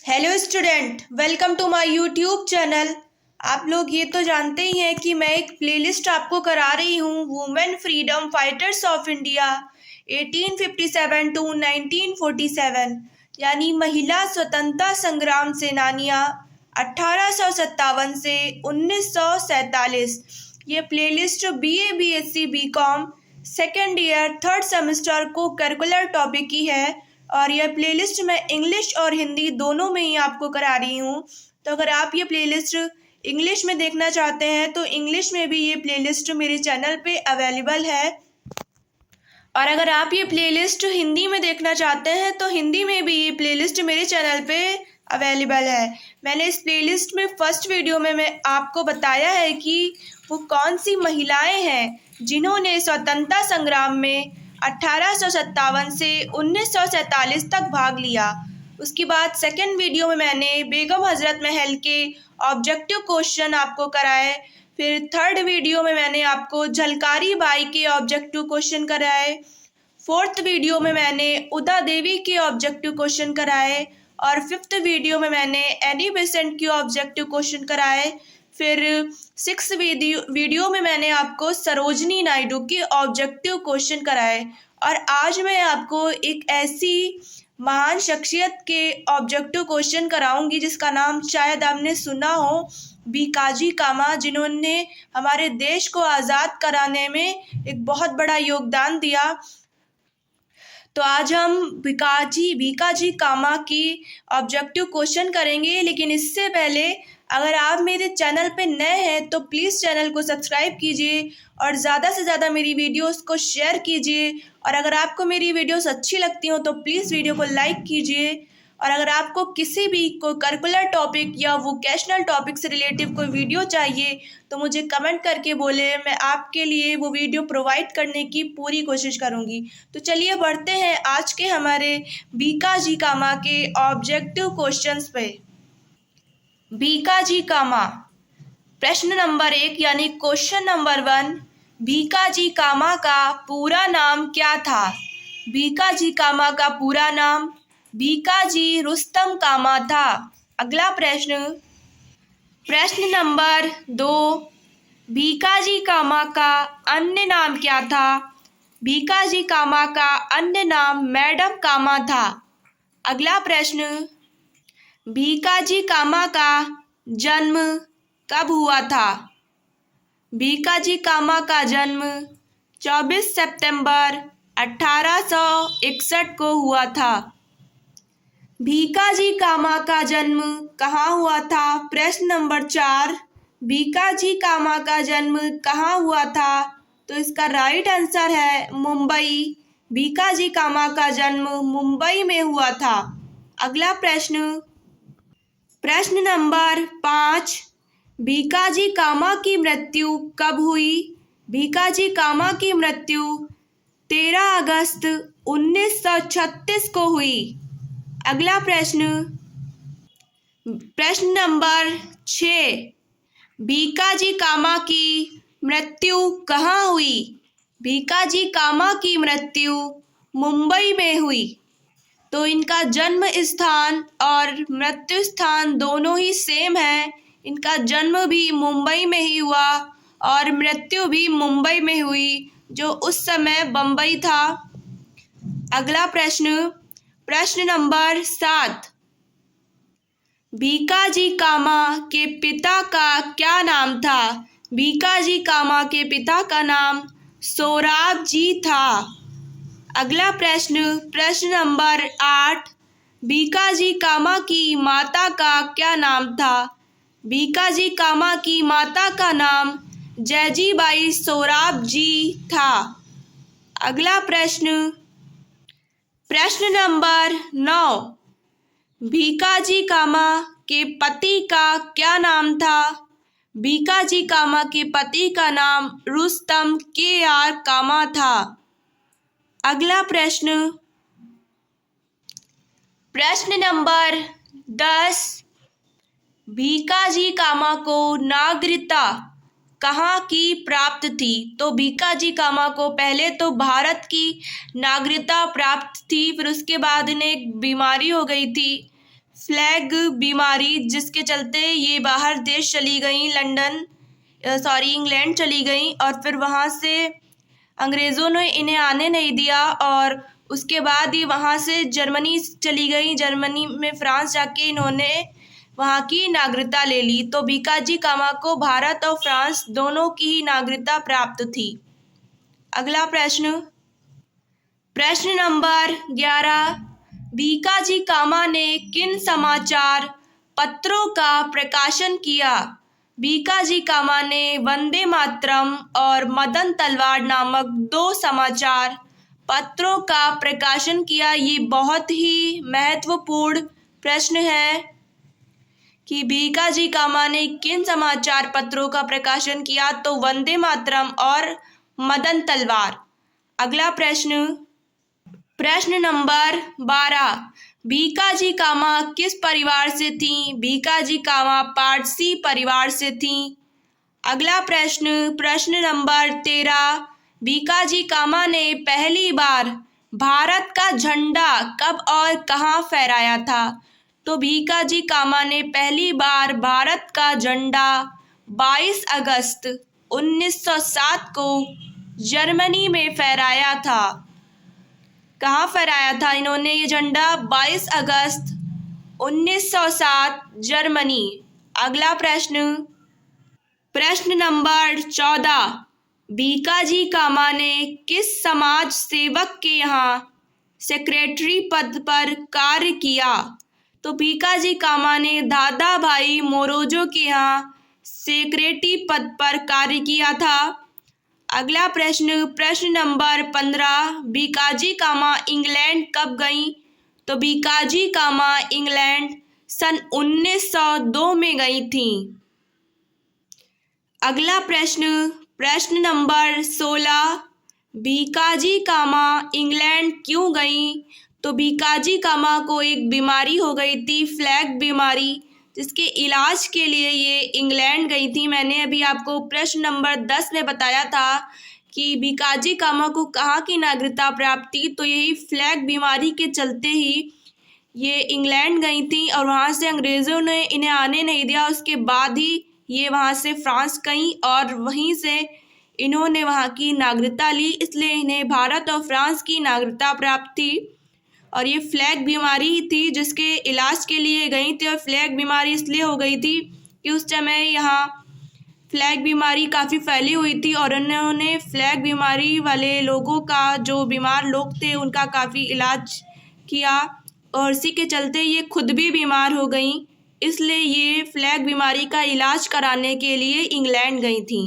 Hello student, welcome to my YouTube channel. आप लोग ये तो जानते ही हैं कि मैं एक प्लेलिस्ट आपको करा रही हूँ, women freedom fighters of India 1857 to 1947, यानी महिला स्वतंत्रता संग्राम सेनानियाँ 1857 से 1947। ये playlist BA, BSc, BCom second year third semester को करिकुलर टॉपिक की है और यह प्लेलिस्ट मैं इंग्लिश और हिंदी दोनों में ही आपको करा रही हूँ। तो अगर आप ये प्लेलिस्ट इंग्लिश में देखना चाहते हैं तो इंग्लिश में भी ये प्लेलिस्ट मेरे चैनल पे अवेलेबल है, और अगर आप ये प्लेलिस्ट हिंदी में देखना चाहते हैं तो हिंदी में भी ये प्लेलिस्ट मेरे चैनल पे अवेलेबल है। मैंने इस प्लेलिस्ट में फर्स्ट वीडियो में मैं आपको बताया है कि वो कौन सी महिलाएं हैं जिन्होंने स्वतंत्रता संग्राम में 1857 से 1947 तक भाग लिया। उसके बाद सेकंड वीडियो में मैंने बेगम हजरत महल के ऑब्जेक्टिव क्वेश्चन आपको कराए। फिर थर्ड वीडियो में मैंने आपको झलकारी बाई के ऑब्जेक्टिव क्वेश्चन कराए। फोर्थ वीडियो में मैंने उदा देवी के ऑब्जेक्टिव क्वेश्चन कराए और फिफ्थ वीडियो में मैंने एनी बेसेंट के ऑब्जेक्टिव क्वेश्चन कराए। फिर सिक्स वीडियो में मैंने आपको सरोजनी नायडू के ऑब्जेक्टिव क्वेश्चन कराए। और आज मैं आपको एक ऐसी महान शख्सियत के ऑब्जेक्टिव क्वेश्चन कराऊंगी जिसका नाम शायद आपने सुना हो, भीकाजी कामा, जिन्होंने हमारे देश को आज़ाद कराने में एक बहुत बड़ा योगदान दिया। तो आज हम भीकाजी कामा की ऑब्जेक्टिव क्वेश्चन करेंगे, लेकिन इससे पहले अगर आप मेरे चैनल पे नए हैं तो प्लीज़ चैनल को सब्सक्राइब कीजिए और ज़्यादा से ज़्यादा मेरी वीडियोस को शेयर कीजिए। और अगर आपको मेरी वीडियोस अच्छी लगती हो तो प्लीज़ वीडियो को लाइक कीजिए। और अगर आपको किसी भी कोई करिकुलर टॉपिक या वोकेशनल टॉपिक से रिलेटिव कोई वीडियो चाहिए तो मुझे कमेंट करके बोले, मैं आपके लिए वो वीडियो प्रोवाइड करने की पूरी कोशिश करूँगी। तो चलिए बढ़ते हैं आज के हमारे भीकाजी कामा के ऑब्जेक्टिव क्वेश्चंस पे। भीकाजी कामा, प्रश्न नंबर 1 यानी क्वेश्चन नंबर 1, भीकाजी कामा का पूरा नाम क्या था? भीकाजी कामा का पूरा नाम भीकाजी रुस्तम कामा था। अगला प्रश्न, प्रश्न नंबर 2, भीकाजी कामा का अन्य नाम क्या था? भीकाजी कामा का अन्य नाम मैडम कामा था। अगला प्रश्न, भीकाजी कामा का जन्म कब हुआ था? भीकाजी कामा का जन्म 24 सितंबर 1861 को हुआ था। भीकाजी कामा का जन्म कहाँ हुआ था? प्रश्न नंबर 4, भीकाजी कामा का जन्म कहाँ हुआ था? तो इसका राइट आंसर है मुंबई। भीकाजी कामा का जन्म मुंबई में हुआ था। अगला प्रश्न, प्रश्न नंबर 5, भीकाजी कामा की मृत्यु कब हुई? भीकाजी कामा की मृत्यु 13 अगस्त 1936 को हुई। अगला प्रश्न, प्रश्न नंबर 6, भीकाजी कामा की मृत्यु कहाँ हुई? भीकाजी कामा की मृत्यु मुंबई में हुई। तो इनका जन्म स्थान और मृत्यु स्थान दोनों ही सेम है। इनका जन्म भी मुंबई में ही हुआ और मृत्यु भी मुंबई में हुई, जो उस समय बम्बई था। अगला प्रश्न, प्रश्न नंबर 7, भीकाजी कामा के पिता का क्या नाम था? भीकाजी कामा के पिता का नाम सोराब जी था। अगला प्रश्न, प्रश्न नंबर 8, भीकाजी कामा की माता का क्या नाम था? भीकाजी कामा की माता का नाम जैजीबाई सोराब जी था। अगला प्रश्न, प्रश्न नंबर 9, भीकाजी कामा के पति का क्या नाम था? भीकाजी कामा के पति का नाम रुस्तम के.आर. कामा था। अगला प्रश्न, प्रश्न नंबर 10, भीकाजी कामा को नागरिकता कहाँ की प्राप्त थी? तो भीकाजी कामा को पहले तो भारत की नागरिकता प्राप्त थी, फिर उसके बाद इन्हें एक बीमारी हो गई थी, फ्लैग बीमारी, जिसके चलते ये बाहर देश चली गई, इंग्लैंड चली गई और फिर वहाँ से अंग्रेज़ों ने इन्हें आने नहीं दिया और उसके बाद ही वहाँ से जर्मनी चली गई। जर्मनी में फ्रांस जाके इन्होंने वहाँ की नागरिकता ले ली। तो भीकाजी कामा को भारत और फ्रांस दोनों की ही नागरिकता प्राप्त थी। अगला प्रश्न, प्रश्न नंबर 11, भीकाजी कामा ने किन समाचार पत्रों का प्रकाशन किया? भीकाजी कामा ने वंदे मातरम और मदन तलवार नामक 2 समाचार पत्रों का प्रकाशन किया। ये बहुत ही महत्वपूर्ण प्रश्न है कि भीकाजी कामा ने किन समाचार पत्रों का प्रकाशन किया, तो वंदे मातरम और मदन तलवार। अगला प्रश्न, प्रश्न नंबर 12, भीकाजी कामा किस परिवार से थीं? भीकाजी कामा पारसी परिवार से थीं। अगला प्रश्न, प्रश्न नंबर 13, भीकाजी कामा ने पहली बार भारत का झंडा कब और कहाँ फहराया था? तो भीकाजी कामा ने पहली बार भारत का झंडा 22 अगस्त 1907 को जर्मनी में फहराया था। कहाँ फहराया था इन्होंने ये झंडा? 22 अगस्त 1907 जर्मनी। अगला प्रश्न, प्रश्न नंबर 14, भीकाजी कामा ने किस समाज सेवक के यहाँ सेक्रेटरी पद पर कार्य किया? तो भीकाजी कामा ने दादा भाई मोरोजो के यहाँ सेक्रेटरी पद पर कार्य किया था। अगला प्रश्न, प्रश्न नंबर 15, भीकाजी कामा इंग्लैंड कब गईं? तो भीकाजी कामा इंग्लैंड सन 1902 में गई थीं। अगला प्रश्न, प्रश्न नंबर 16, भीकाजी कामा इंग्लैंड क्यों गईं? तो भीकाजी कामा को एक बीमारी हो गई थी, फ्लैग बीमारी, जिसके इलाज के लिए ये इंग्लैंड गई थी। मैंने अभी आपको प्रश्न नंबर 10 में बताया था कि भीकाजी कामा को कहाँ की नागरिकता प्राप्त थी, तो यही फ्लैग बीमारी के चलते ही ये इंग्लैंड गई थी और वहाँ से अंग्रेज़ों ने इन्हें आने नहीं दिया। उसके बाद ही ये वहाँ से फ्रांस गई और वहीं से इन्होंने वहाँ की नागरिकता ली, इसलिए इन्हें भारत और फ्रांस की नागरिकता प्राप्त थी। और ये फ्लैग बीमारी थी जिसके इलाज के लिए गई थी, और फ्लैग बीमारी इसलिए हो गई थी कि उस समय यहाँ फ्लैग बीमारी काफ़ी फैली हुई थी और उन्होंने फ्लैग बीमारी वाले लोगों का, जो बीमार लोग थे, उनका काफ़ी इलाज किया और इसी के चलते ये खुद भी बीमार हो गई, इसलिए ये फ्लैग बीमारी का इलाज कराने के लिए इंग्लैंड गई थी।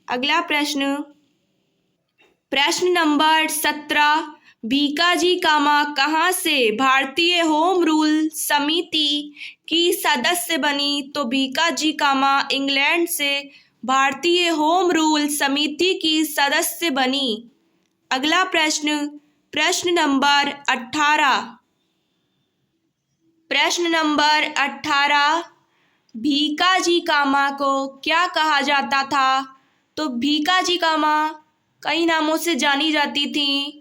अगला प्रश्न, प्रश्न नंबर 17, भीकाजी कामा कहाँ से भारतीय होम रूल समिति की सदस्य बनी? तो भीकाजी कामा इंग्लैंड से भारतीय होम रूल समिति की सदस्य बनी। अगला प्रश्न, प्रश्न नंबर 18, प्रश्न नंबर 18, भीकाजी कामा को क्या कहा जाता था? तो भीकाजी कामा कई नामों से जानी जाती थी,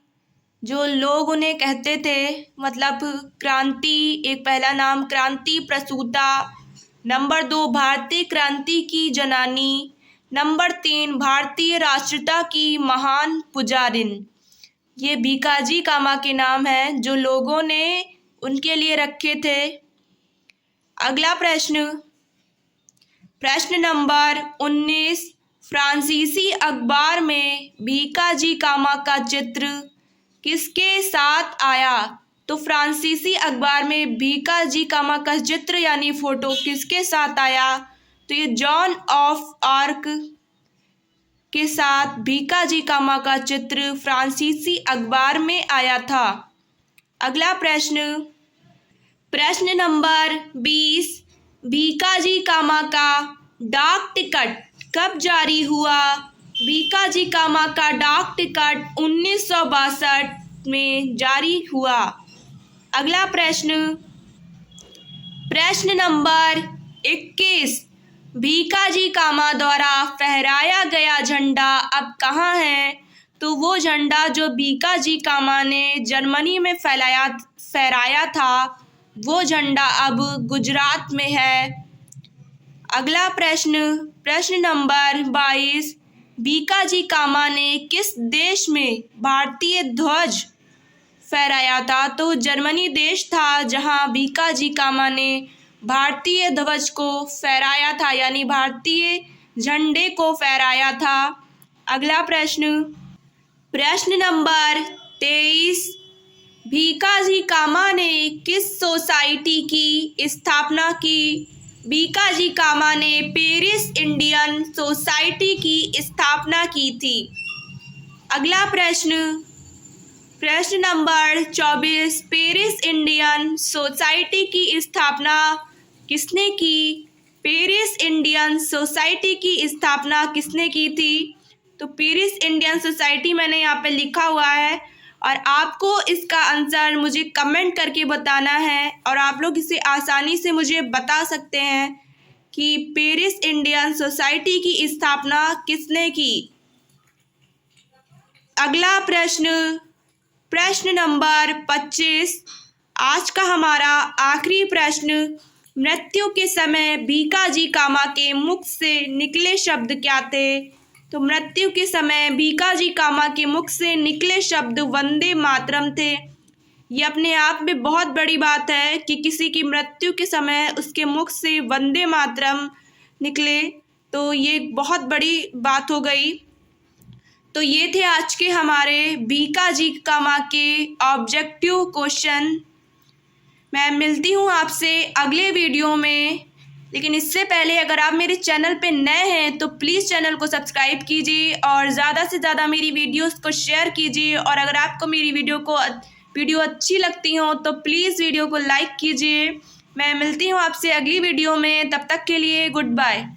जो लोग उन्हें कहते थे, मतलब क्रांति, एक पहला नाम क्रांति प्रसूता, नंबर 2 भारतीय क्रांति की जननी, नंबर 3 भारतीय राष्ट्रीयता की महान पुजारिन। ये भीकाजी कामा के नाम हैं जो लोगों ने उनके लिए रखे थे। अगला प्रश्न, प्रश्न नंबर 19, फ्रांसीसी अखबार में भीकाजी कामा का चित्र किसके साथ आया? तो फ्रांसीसी अखबार में भीकाजी कामा का चित्र यानी फ़ोटो किसके साथ आया? तो ये जॉन ऑफ आर्क के साथ भीकाजी कामा का चित्र फ्रांसीसी अखबार में आया था। अगला प्रश्न, प्रश्न नंबर 20, भीकाजी कामा का डाक टिकट कब जारी हुआ? भीकाजी कामा का डाक टिकट 1962 में जारी हुआ। अगला प्रश्न, प्रश्न नंबर 21, भीकाजी कामा द्वारा फहराया गया झंडा अब कहाँ है? तो वो झंडा जो भीकाजी कामा ने जर्मनी में फहराया था वो झंडा अब गुजरात में है। अगला प्रश्न, प्रश्न नंबर 22, भीकाजी कामा ने किस देश में भारतीय ध्वज फहराया था? तो जर्मनी देश था जहां भीकाजी कामा ने भारतीय ध्वज को फहराया था, यानी भारतीय झंडे को फहराया था। अगला प्रश्न, प्रश्न नंबर 23, भीकाजी कामा ने किस सोसाइटी की स्थापना की? भीकाजी कामा ने पेरिस इंडियन सोसाइटी की स्थापना की थी। अगला प्रश्न, प्रश्न नंबर 24, पेरिस इंडियन सोसाइटी की स्थापना किसने की? पेरिस इंडियन सोसाइटी की स्थापना किसने की थी? तो पेरिस इंडियन सोसाइटी मैंने यहाँ पे लिखा हुआ है और आपको इसका आंसर मुझे कमेंट करके बताना है और आप लोग इसे आसानी से मुझे बता सकते हैं कि पेरिस इंडियन सोसाइटी की स्थापना किसने की। अगला प्रश्न, प्रश्न नंबर 25, आज का हमारा आखिरी प्रश्न, मृत्यु के समय भीकाजी कामा के मुख से निकले शब्द क्या थे? तो मृत्यु के समय भीकाजी कामा के मुख से निकले शब्द वंदे मातरम थे। ये अपने आप में बहुत बड़ी बात है कि किसी की मृत्यु के समय उसके मुख से वंदे मातरम निकले, तो ये बहुत बड़ी बात हो गई। तो ये थे आज के हमारे भीकाजी कामा के ऑब्जेक्टिव क्वेश्चन। मैं मिलती हूँ आपसे अगले वीडियो में, लेकिन इससे पहले अगर आप मेरे चैनल पे नए हैं तो प्लीज़ चैनल को सब्सक्राइब कीजिए और ज़्यादा से ज़्यादा मेरी वीडियोस को शेयर कीजिए। और अगर आपको मेरी वीडियो अच्छी लगती हो तो प्लीज़ वीडियो को लाइक कीजिए। मैं मिलती हूँ आपसे अगली वीडियो में, तब तक के लिए गुड बाय।